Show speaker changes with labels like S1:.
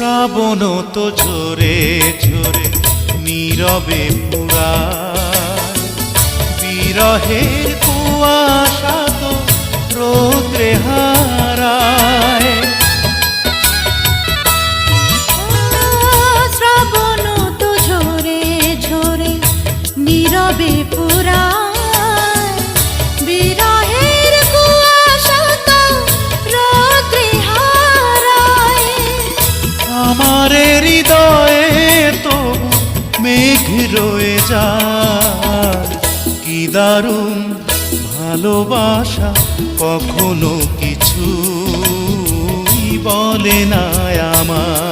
S1: শ্রাবণ তো ঝরে ঝরে নীরবে পুরায়, বিরহের কুয়াশা তো রৌদ্রে হারায়।
S2: শ্রাবণ তো ঝরে ঝরে নীরবে পুরায়, বিরহের কুয়াশা তো রৌদ্রে হারায়।
S1: আমার হৃদয়ে তো মেঘ রয়ে যায়, কি দারুণ ভালোবাসা কখনো কিছুই বলে না আমায়।